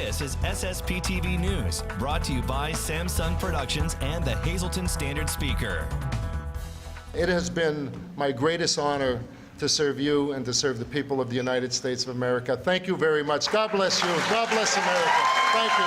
This is SSPTV News, brought to you by Samsung Productions and the Hazleton Standard Speaker. It has been my greatest honor to serve you and to serve the people of the United States of America. Thank you very much. God bless you. God bless America. Thank you.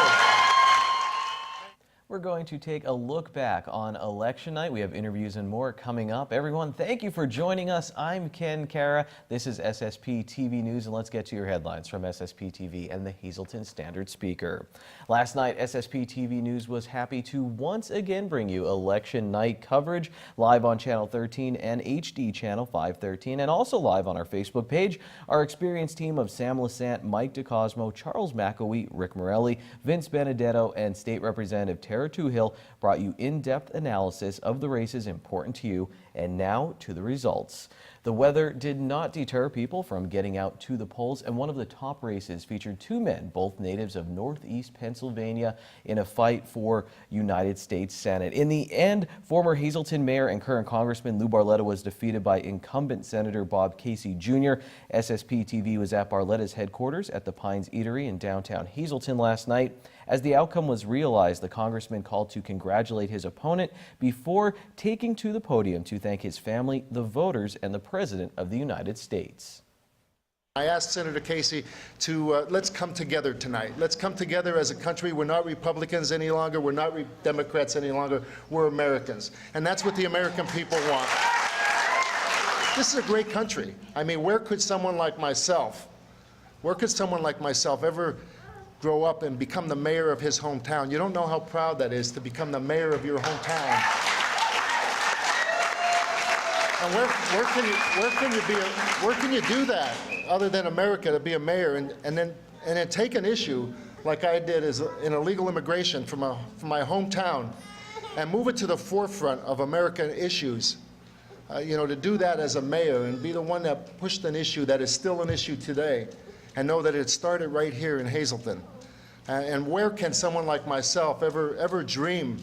We're going to take a look back on election night. We have interviews and more coming up. Everyone, thank you for joining us. I'm Ken Kara. This is SSP TV News, and let's get to your headlines from SSP TV and the Hazleton Standard Speaker. Last night, SSP TV News was happy to once again bring you election night coverage live on Channel 13 and HD Channel 513, and also live on our Facebook page. Our experienced team of Sam Lassant, Mike DeCosmo, Charles McElwee, Rick Morelli, Vince Benedetto, and State Representative Tara Toohill brought you in-depth analysis of the races important to you. And now to the results. The weather did not deter people from getting out to the polls, and one of the top races featured two men, both natives of Northeast Pennsylvania, in a fight for United States Senate. In the end, former Hazleton Mayor and current Congressman Lou Barletta was defeated by incumbent Senator Bob Casey Jr. SSP TV was at Barletta's headquarters at the Pines Eatery in downtown Hazleton last night. As the outcome was realized, the congressman called to congratulate his opponent before taking to the podium to thank his family, the voters, and the President of the United States. I asked Senator Casey to let's come together tonight. Let's come together as a country. We're not Republicans any longer. We're not Democrats any longer. We're Americans. And that's what the American people want. This is a great country. I mean, where could someone like myself ever grow up and become the mayor of his hometown? You don't know how proud that is to become the mayor of your hometown. And where can you do that other than America, to be a mayor and then take an issue like I did as in illegal immigration from my hometown and move it to the forefront of American issues. To do that as a mayor and be the one that pushed an issue that is still an issue today, and know that it started right here in Hazleton. And where can someone like myself ever dream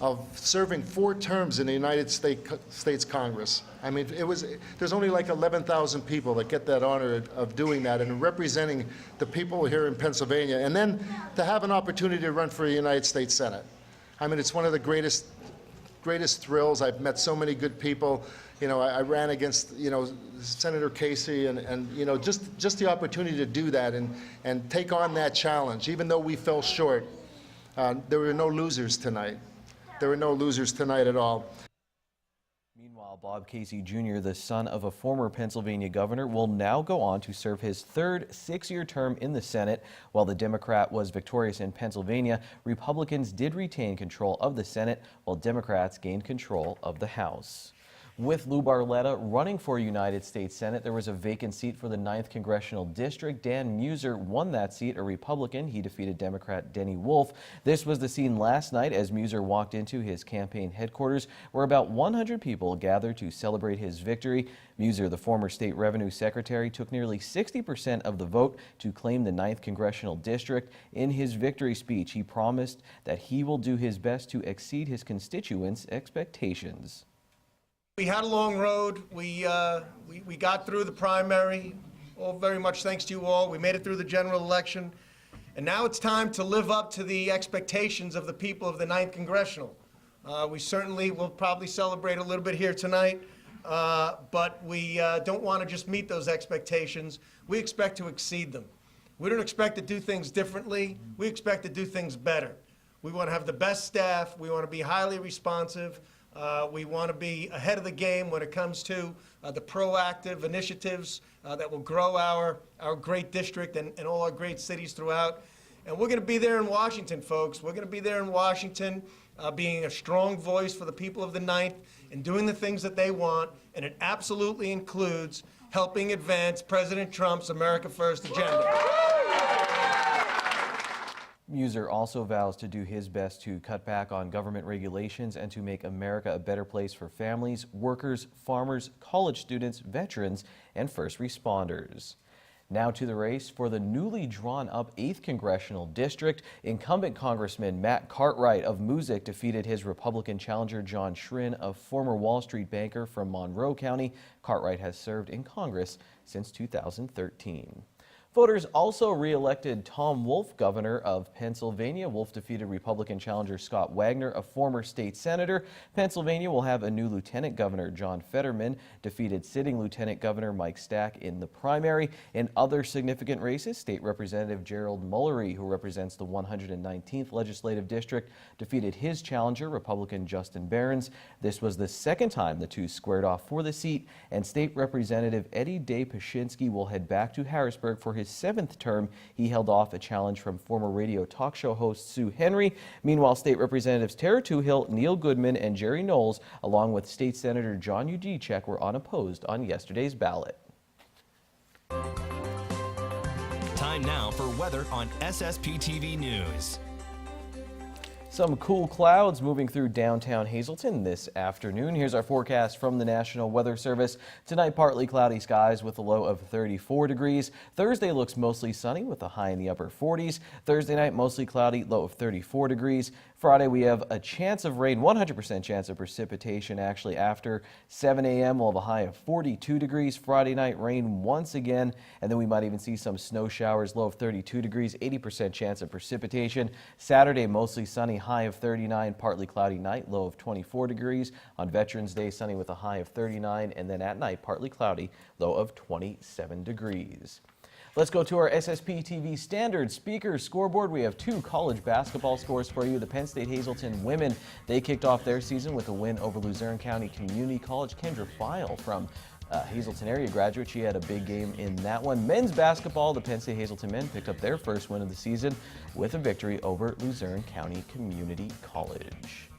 of serving 4 terms in the United States Congress? I mean, there's only like 11,000 people that get that honor of doing that and representing the people here in Pennsylvania, and then to have an opportunity to run for the United States Senate. I mean, it's one of the greatest thrills. I've met so many good people. I ran against, Senator Casey, and just the opportunity to do that and take on that challenge, even though we fell short. There were no losers tonight. There were no losers tonight at all. Meanwhile, Bob Casey Jr., the son of a former Pennsylvania governor, will now go on to serve his third 6-year term in the Senate. While the Democrat was victorious in Pennsylvania, Republicans did retain control of the Senate, while Democrats gained control of the House. With Lou Barletta running for United States Senate, there was a vacant seat for the 9th Congressional District. Dan Muser won that seat, a Republican. He defeated Democrat Denny Wolf. This was the scene last night as Muser walked into his campaign headquarters, where about 100 people gathered to celebrate his victory. Muser, the former state revenue secretary, took nearly 60% of the vote to claim the 9th Congressional District. In his victory speech, he promised that he will do his best to exceed his constituents' expectations. We had a long road. We got through the primary, all very much thanks to you all. We made it through the general election. And now it's time to live up to the expectations of the people of the 9th Congressional. We certainly will probably celebrate a little bit here tonight, but we don't want to just meet those expectations. We expect to exceed them. We don't expect to do things differently. We expect to do things better. We want to have the best staff. We want to be highly responsive. We want to be ahead of the game when it comes to the proactive initiatives that will grow our great district and all our great cities throughout. And we're going to be there in Washington, folks. We're going to be there in Washington, being a strong voice for the people of the 9th and doing the things that they want. And it absolutely includes helping advance President Trump's America First agenda. Muser also vows to do his best to cut back on government regulations and to make America a better place for families, workers, farmers, college students, veterans, and first responders. Now to the race for the newly drawn up 8th Congressional District. Incumbent Congressman Matt Cartwright of Moosic defeated his Republican challenger John Schrin, a former Wall Street banker from Monroe County. Cartwright has served in Congress since 2013. Voters also re-elected Tom Wolf, governor of Pennsylvania. Wolf defeated Republican challenger Scott Wagner, a former state senator. Pennsylvania will have a new lieutenant governor. John Fetterman defeated sitting lieutenant governor Mike Stack in the primary. In other significant races, State Representative Gerald Mullery, who represents the 119th legislative district, defeated his challenger, Republican Justin Behrens. This was the second time the two squared off for the seat, and State Representative Eddie Day Pashinsky will head back to Harrisburg for his 7th term. He held off a challenge from former radio talk show host Sue Henry. Meanwhile, State Representatives Tara Toohill, Neil Goodman, and Jerry Knowles, along with State Senator John Udicek, were unopposed on yesterday's ballot. Time now for weather on SSPTV News. Some cool clouds moving through downtown Hazleton this afternoon. Here's our forecast from the National Weather Service. Tonight, partly cloudy skies with a low of 34 degrees. Thursday looks mostly sunny with a high in the upper 40s. Thursday night, mostly cloudy, low of 34 degrees. Friday, we have a chance of rain, 100% chance of precipitation actually after 7 a.m. We'll have a high of 42 degrees. Friday night, rain once again, and then we might even see some snow showers, low of 32 degrees, 80% chance of precipitation. Saturday, mostly sunny, high of 39, partly cloudy night, low of 24 degrees. On Veterans Day, sunny with a high of 39, and then at night, partly cloudy, low of 27 degrees. Let's go to our SSPTV standard speaker scoreboard. We have 2 college basketball scores for you. The Penn State Hazleton women, they kicked off their season with a win over Luzerne County Community College. Kendra File from Hazleton area graduate. She had a big game in that one. Men's basketball, the Penn State Hazleton men picked up their first win of the season with a victory over Luzerne County Community College.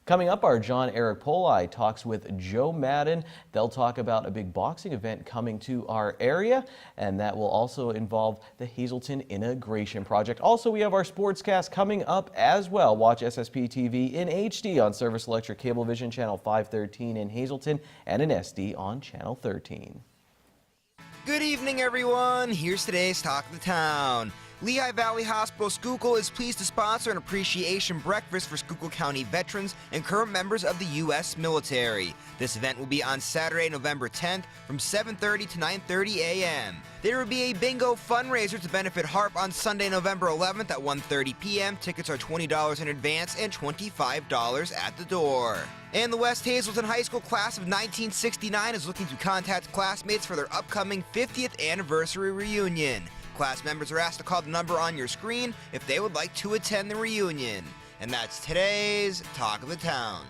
Coming up, our John Eric Poli talks with Joe Madden. They'll talk about a big boxing event coming to our area, and that will also involve the Hazleton Integration Project. Also, we have our sportscast coming up as well. Watch SSPTV in HD on Service Electric Cablevision Channel 513 in Hazleton and in SD on Channel 13. Good evening, everyone. Here's today's Talk of the Town. Lehigh Valley Hospital Schuylkill is pleased to sponsor an appreciation breakfast for Schuylkill County veterans and current members of the U.S. military. This event will be on Saturday, November 10th from 7:30 to 9:30 a.m. There will be a bingo fundraiser to benefit HARP on Sunday, November 11th at 1:30 p.m. Tickets are $20 in advance and $25 at the door. And the West Hazleton High School class of 1969 is looking to contact classmates for their upcoming 50th anniversary reunion. Class members are asked to call the number on your screen if they would like to attend the reunion. And that's today's Talk of the Town.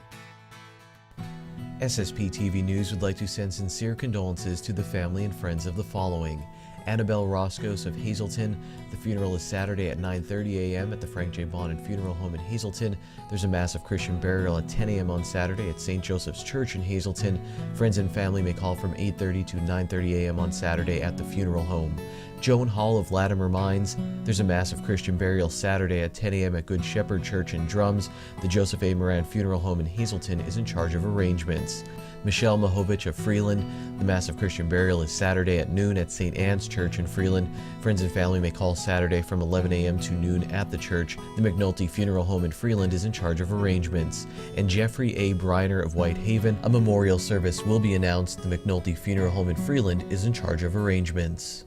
SSPTV News would like to send sincere condolences to the family and friends of the following. Annabelle Roscos of Hazleton. The funeral is Saturday at 9:30 a.m. at the Frank J. Vaughn Funeral Home in Hazleton. There's a massive Christian burial at 10 a.m. on Saturday at St. Joseph's Church in Hazleton. Friends and family may call from 8:30 to 9:30 a.m. on Saturday at the funeral home. Joan Hall of Latimer Mines. There's a massive Christian burial Saturday at 10 a.m. at Good Shepherd Church in Drums. The Joseph A. Moran Funeral Home in Hazleton is in charge of arrangements. Michelle Mahovich of Freeland. The massive Christian burial is Saturday at noon at St. Anne's Church in Freeland. Friends and family may call Saturday from 11 a.m. to noon at the church. The McNulty Funeral Home in Freeland is in charge of arrangements. And Jeffrey A. Briner of Whitehaven. A memorial service will be announced. The McNulty Funeral Home in Freeland is in charge of arrangements.